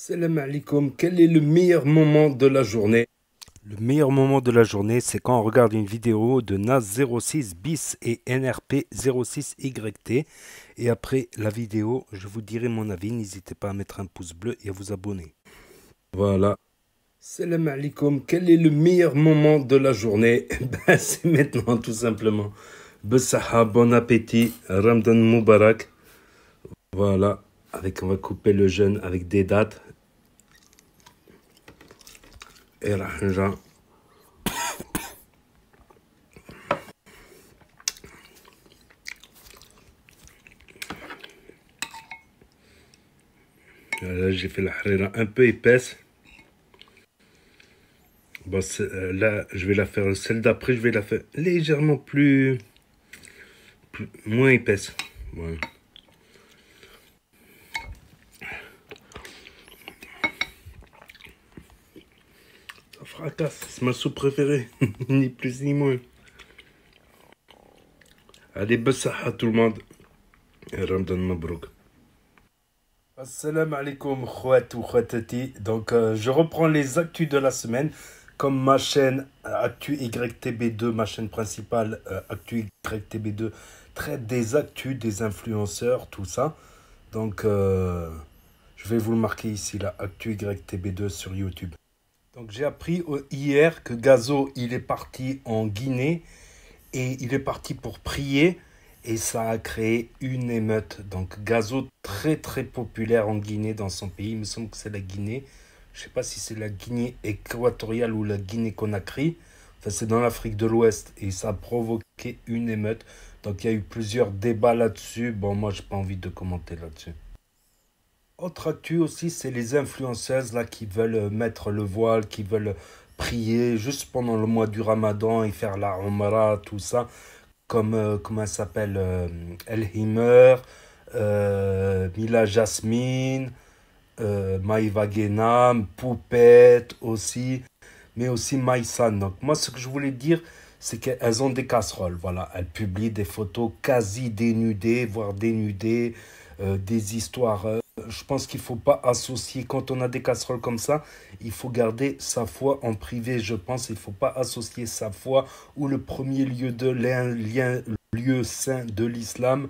Salam alaikum, quel est le meilleur moment de la journée? Le meilleur moment de la journée, c'est quand on regarde une vidéo de NAS06 bis et NRP06YT. Et après la vidéo, je vous dirai mon avis. N'hésitez pas à mettre un pouce bleu et à vous abonner. Voilà. Salam alaikum, quel est le meilleur moment de la journée? C'est maintenant, tout simplement. Bessaha, bon appétit, Ramadan Moubarak. Voilà. On va couper le jeûne avec des dattes. Et Rahja. Là, j'ai fait la harira un peu épaisse. Bon, là, je vais la faire. Celle d'après, je vais la faire légèrement moins épaisse. Voilà. Ça fracasse. C'est ma soupe préférée. Ni plus ni moins. Allez, bessaha à tout le monde. Et Ramadan Mabrouk. Assalamu alaikum, khouatou khouatati. Donc, je reprends les actus de la semaine. Comme ma chaîne Actu YTB2, ma chaîne principale Actu YTB2, traite des actus, des influenceurs, tout ça. Donc, je vais vous le marquer ici, là, Actu YTB2 sur YouTube. Donc, j'ai appris hier que Gazo, il est parti en Guinée et il est parti pour prier et ça a créé une émeute. Donc, Gazo, très très populaire en Guinée, dans son pays. Il me semble que c'est la Guinée. Je ne sais pas si c'est la Guinée équatoriale ou la Guinée Conakry. Enfin, c'est dans l'Afrique de l'Ouest et ça a provoqué une émeute. Donc, il y a eu plusieurs débats là-dessus. Bon, moi, j'ai pas envie de commenter là-dessus. Autre actu aussi, c'est les influenceuses là qui veulent mettre le voile, qui veulent prier juste pendant le mois du Ramadan et faire la Umrah, tout ça. Comme, comment elle s'appelle El Himer, Mila Jasmine, Maïva Genam, Poupette aussi, mais aussi Maïsan. Donc moi, ce que je voulais dire, c'est qu'elles ont des casseroles. Voilà, elles publient des photos quasi dénudées, voire dénudées, des histoires. Je pense qu'il ne faut pas associer, quand on a des casseroles comme ça, il faut garder sa foi en privé, je pense. Il ne faut pas associer sa foi ou le premier lieu de lien, lieu saint de l'islam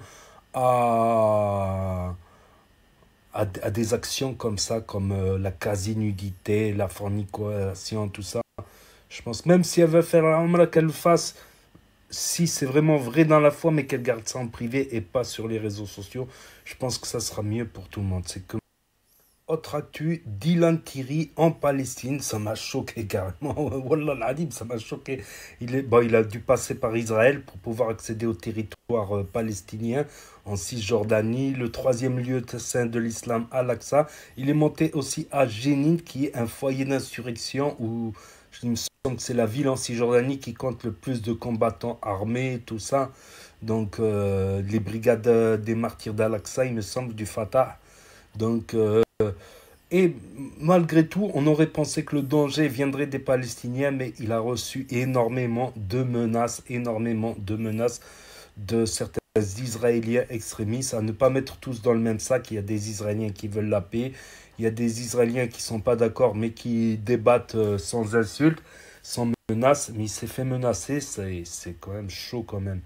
à, à des actions comme ça, comme la quasi-nudité, la fornication, tout ça. Je pense, même si elle veut faire la Umrah, qu'elle le fasse, si c'est vraiment vrai dans la foi, mais qu'elle garde ça en privé et pas sur les réseaux sociaux, je pense que ça sera mieux pour tout le monde. C'est que autre actu, Dylan Thierry en Palestine, ça m'a choqué carrément. Wallah al-Adim, ça m'a choqué. Il a dû passer par Israël pour pouvoir accéder au territoire palestinien en Cisjordanie, le troisième lieu saint de l'islam, Al-Aqsa. Il est monté aussi à Jénine, qui est un foyer d'insurrection où il me semble que c'est la ville en Cisjordanie qui compte le plus de combattants armés, tout ça. Donc, les brigades des martyrs d'Al-Aqsa, il me semble, du Fatah. Donc, et malgré tout, on aurait pensé que le danger viendrait des Palestiniens, mais il a reçu énormément de menaces de certains Israéliens extrémistes, à ne pas mettre tous dans le même sac. Il y a des Israéliens qui veulent la paix, il y a des Israéliens qui ne sont pas d'accord, mais qui débattent sans insultes, sans menaces, mais il s'est fait menacer, c'est quand même chaud quand même.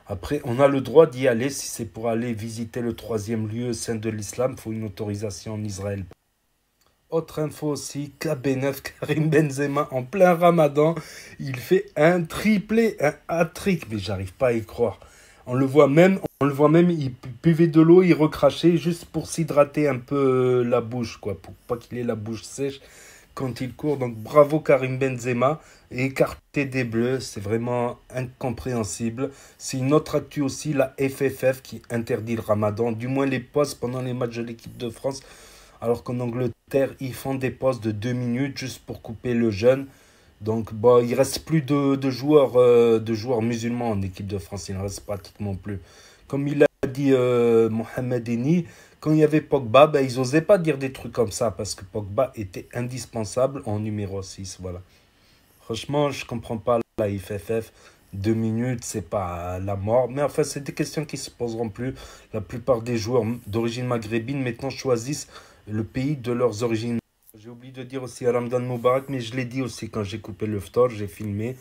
Après, on a le droit d'y aller si c'est pour aller visiter le troisième lieu saint de l'islam. Il faut une autorisation en Israël. Autre info aussi, KB9, Karim Benzema en plein ramadan, il fait un triplé, un hat-trick, mais j'arrive pas à y croire. On le voit même, il buvait de l'eau, il recrachait juste pour s'hydrater un peu la bouche, quoi, pour pas qu'il ait la bouche sèche quand il court. Donc bravo Karim Benzema, écarté des Bleus, c'est vraiment incompréhensible. C'est une autre actu aussi, la FFF qui interdit le ramadan, du moins les pauses pendant les matchs de l'équipe de France, alors qu'en Angleterre, ils font des pauses de 2 minutes juste pour couper le jeûne. Donc, bon, il reste plus de joueurs musulmans en équipe de France. Il ne reste pratiquement plus. Comme il a dit Mohamed Eni, quand il y avait Pogba, ben, ils n'osaient pas dire des trucs comme ça parce que Pogba était indispensable en numéro 6. Voilà. Franchement, je ne comprends pas la FFF. 2 minutes, c'est pas la mort. Mais enfin, c'est des questions qui ne se poseront plus. La plupart des joueurs d'origine maghrébine maintenant choisissent le pays de leurs origines. J'ai oublié de dire aussi Ramadan Moubarak, mais je l'ai dit aussi quand j'ai coupé le ftor, j'ai filmé.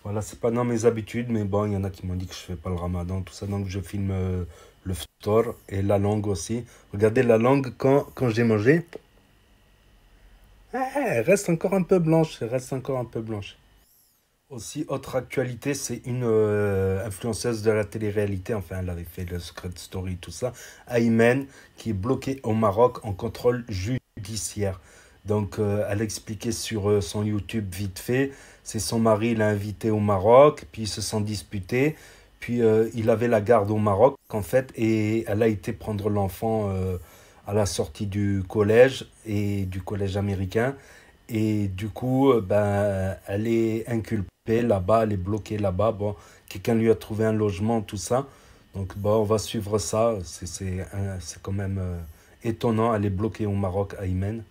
Voilà, c'est pas dans mes habitudes, mais bon, il y en a qui m'ont dit que je fais pas le ramadan, tout ça, donc je filme le ftor et la langue aussi. Regardez la langue quand j'ai mangé. Elle reste encore un peu blanche, elle reste encore un peu blanche. Aussi, autre actualité, c'est une influenceuse de la télé-réalité, enfin, elle avait fait le Secret Story, tout ça, Aymen, qui est bloquée au Maroc en contrôle judiciaire. Donc, elle a expliqué sur son YouTube vite fait, c'est son mari l'a invité au Maroc, puis ils se sont disputés, puis il avait la garde au Maroc, en fait, et elle a été prendre l'enfant à la sortie du collège, et du collège américain. Et du coup, ben, elle est inculpée là-bas, elle est bloquée là-bas. Bon, quelqu'un lui a trouvé un logement, tout ça. Donc, bon, on va suivre ça. C'est quand même étonnant. Elle est bloquée au Maroc, à Imen.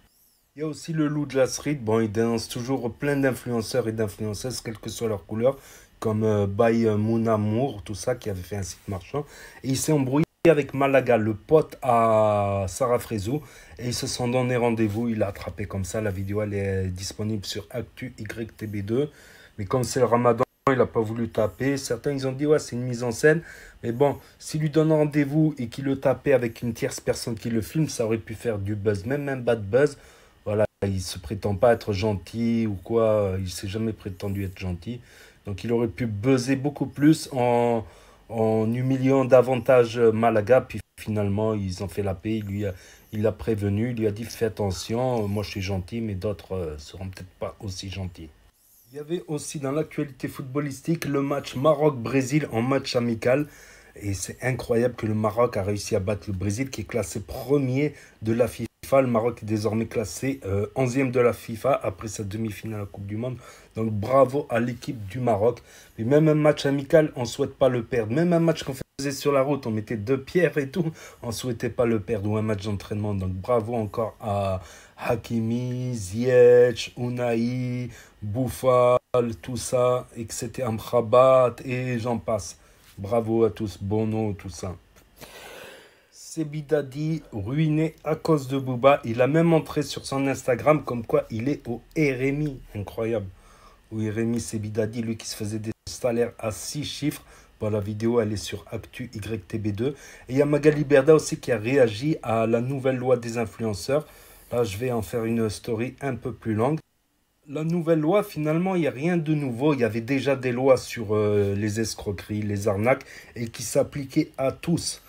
Il y a aussi le loup de la street. Bon, il dénonce toujours plein d'influenceurs et d'influenceuses, quelle que soit leur couleur, comme Bay Mounamour, tout ça, qui avait fait un site marchand. Et il s'est embrouillé avec Malaga, le pote à Sarah Frézou, et ils se sont donné rendez-vous. Il a attrapé comme ça. La vidéo, elle est disponible sur Actu YTB2. Mais comme c'est le ramadan, il n'a pas voulu taper. Certains, ils ont dit, ouais, c'est une mise en scène. Mais bon, s'il lui donne rendez-vous et qu'il le tapait avec une tierce personne qui le filme, ça aurait pu faire du buzz, même un bad buzz. Voilà, il se prétend pas être gentil ou quoi, il s'est jamais prétendu être gentil. Donc il aurait pu buzzer beaucoup plus en humiliant davantage Malaga. Puis finalement, ils ont fait la paix. Il l'a prévenu, il lui a dit fais attention, moi je suis gentil, mais d'autres seront peut-être pas aussi gentils. Il y avait aussi dans l'actualité footballistique le match Maroc-Brésil en match amical. Et c'est incroyable que le Maroc a réussi à battre le Brésil qui est classé premier de la FIFA. Le Maroc est désormais classé 11e de la FIFA après sa demi-finale à la Coupe du Monde. Donc bravo à l'équipe du Maroc. Mais même un match amical, on ne souhaite pas le perdre. Même un match qu'on faisait sur la route, on mettait deux pierres et tout, on ne souhaitait pas le perdre. Ou un match d'entraînement. Donc bravo encore à Hakimi, Ziyech, Unai, Bouffal, tout ça, etc. Amrabat et j'en passe. Bravo à tous, Bono, tout ça. Sebidadi ruiné à cause de Booba. Il a même montré sur son Instagram comme quoi il est au RMI. Incroyable. Au RMI, Sebidadi, lui qui se faisait des salaires à 6 chiffres. Bon, la vidéo, elle est sur Actu YTB2. Et il y a Magali Berda aussi qui a réagi à la nouvelle loi des influenceurs. Là, je vais en faire une story un peu plus longue. La nouvelle loi, finalement, il n'y a rien de nouveau. Il y avait déjà des lois sur les escroqueries, les arnaques, et qui s'appliquaient à tous.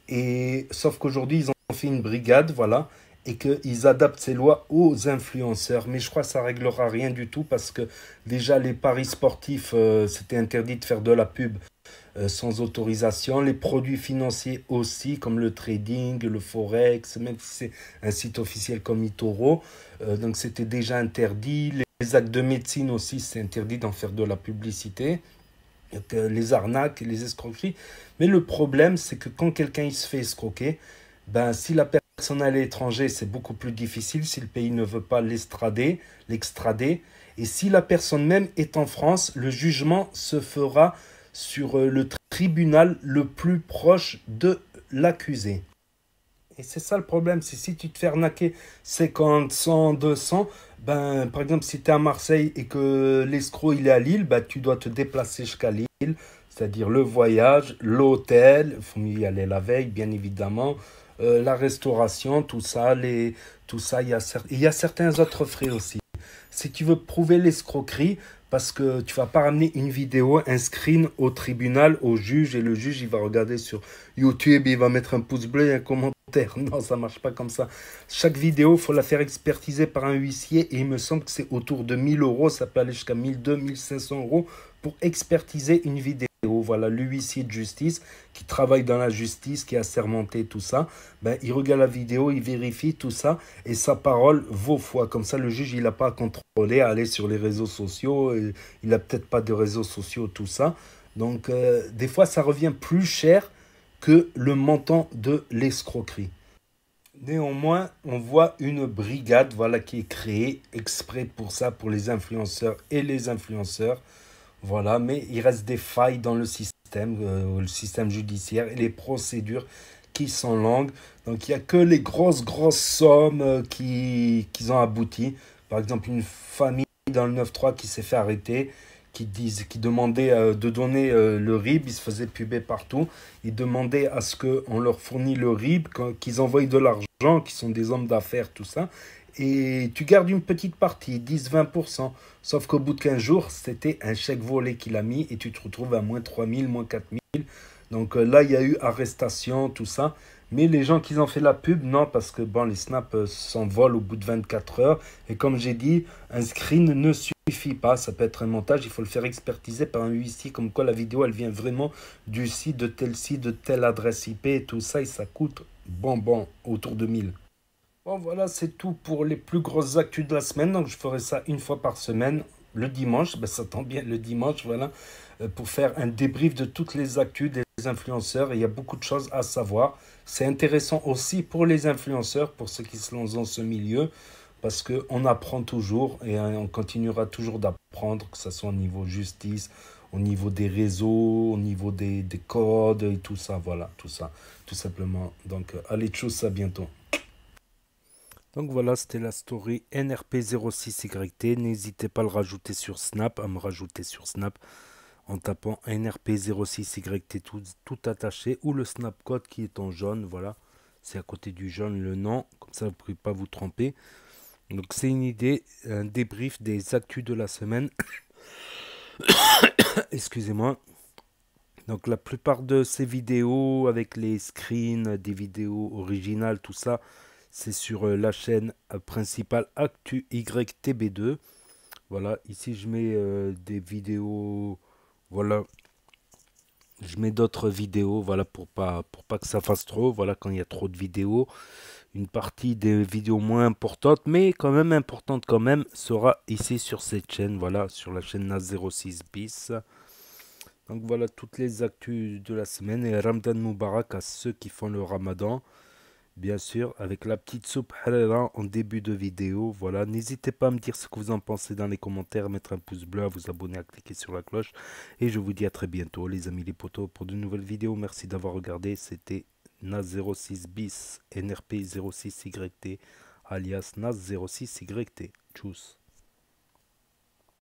Et sauf qu'aujourd'hui, ils ont fait une brigade, voilà, et qu'ils adaptent ces lois aux influenceurs. Mais je crois que ça réglera rien du tout parce que déjà les paris sportifs, c'était interdit de faire de la pub sans autorisation. Les produits financiers aussi, comme le trading, le forex, même si c'est un site officiel comme eToro. Donc c'était déjà interdit. Les actes de médecine aussi, c'est interdit d'en faire de la publicité. Donc, les arnaques, les escroqueries. Mais le problème, c'est que quand quelqu'un il se fait escroquer, ben, si la personne est à l'étranger, c'est beaucoup plus difficile si le pays ne veut pas l'extrader. Et si la personne même est en France, le jugement se fera sur le tribunal le plus proche de l'accusé. Et c'est ça le problème, c'est si tu te fais arnaquer 50, 100, 200, ben, par exemple, si tu es à Marseille et que l'escroc il est à Lille, ben, tu dois te déplacer jusqu'à Lille, c'est-à-dire le voyage, l'hôtel, il faut y aller la veille, bien évidemment, la restauration, tout ça, il y a certains autres frais aussi. Si tu veux prouver l'escroquerie, parce que tu vas pas ramener une vidéo, un screen au tribunal, au juge, et le juge, il va regarder sur YouTube, il va mettre un pouce bleu et un commentaire. Non, ça marche pas comme ça. Chaque vidéo, il faut la faire expertiser par un huissier, et il me semble que c'est autour de 1000 euros, ça peut aller jusqu'à 1200, 1500 euros pour expertiser une vidéo. Voilà, le huissier de justice qui travaille dans la justice, qui a sermenté tout ça, ben, il regarde la vidéo, il vérifie tout ça, et sa parole vaut foi. Comme ça, le juge, il n'a pas à contrôler, à aller sur les réseaux sociaux, il n'a peut-être pas de réseaux sociaux, tout ça. Donc, des fois, ça revient plus cher que le montant de l'escroquerie. Néanmoins, on voit une brigade voilà, qui est créée exprès pour ça, pour les influenceurs et les influenceurs. Voilà, mais il reste des failles dans le système judiciaire et les procédures qui sont longues. Donc il n'y a que les grosses sommes qui ont abouti. Par exemple, une famille dans le 9-3 qui s'est fait arrêter, qui demandait de donner le RIB, ils se faisaient puber partout. Ils demandaient à ce qu'on leur fournit le RIB, qu'ils envoient de l'argent, qui sont des hommes d'affaires, tout ça. Et tu gardes une petite partie, 10-20%. Sauf qu'au bout de 15 jours, c'était un chèque volé qu'il a mis et tu te retrouves à moins 3 000, moins 4 000. Donc là, il y a eu arrestation, tout ça. Mais les gens qui ont fait la pub, non, parce que bon, les snaps s'envolent au bout de 24 heures. Et comme j'ai dit, un screen ne suffit pas. Ça peut être un montage, il faut le faire expertiser par un huissier, comme quoi la vidéo, elle vient vraiment du site, de telle adresse IP et tout ça. Et ça coûte autour de 1000. Bon, voilà, c'est tout pour les plus grosses actus de la semaine. Donc, je ferai ça une fois par semaine, le dimanche. Ben, ça tombe bien, le dimanche, voilà, pour faire un débrief de toutes les actus des influenceurs. Et il y a beaucoup de choses à savoir. C'est intéressant aussi pour les influenceurs, pour ceux qui se lancent dans ce milieu, parce qu'on apprend toujours et on continuera toujours d'apprendre, que ce soit au niveau justice, au niveau des réseaux, au niveau des codes et tout ça. Voilà, tout ça, tout simplement. Donc, allez, tchuss, à bientôt. Donc voilà, c'était la story NRP06YT. N'hésitez pas à le rajouter sur Snap, à me rajouter sur Snap en tapant NRP06YT tout attaché ou le Snap code qui est en jaune. Voilà, c'est à côté du jaune le nom, comme ça vous ne pouvez pas vous tromper. Donc c'est une idée, un débrief des actus de la semaine. Excusez-moi. Donc la plupart de ces vidéos avec les screens, des vidéos originales, tout ça, c'est sur la chaîne principale Actu YTB2. Voilà, ici je mets des vidéos, voilà, je mets d'autres vidéos, voilà, pour pas que ça fasse trop, voilà, quand il y a trop de vidéos. Une partie des vidéos moins importantes, mais quand même importante quand même, sera ici sur cette chaîne, voilà, sur la chaîne NAS06 bis. Donc voilà toutes les actus de la semaine et Ramadan Moubarak à ceux qui font le Ramadan. Bien sûr, avec la petite soupe halala en début de vidéo. Voilà, n'hésitez pas à me dire ce que vous en pensez dans les commentaires, à mettre un pouce bleu, à vous abonner, à cliquer sur la cloche. Et je vous dis à très bientôt les amis les potos pour de nouvelles vidéos. Merci d'avoir regardé. C'était NAS06 bis NRP06YT alias NAS06YT. Tchuss.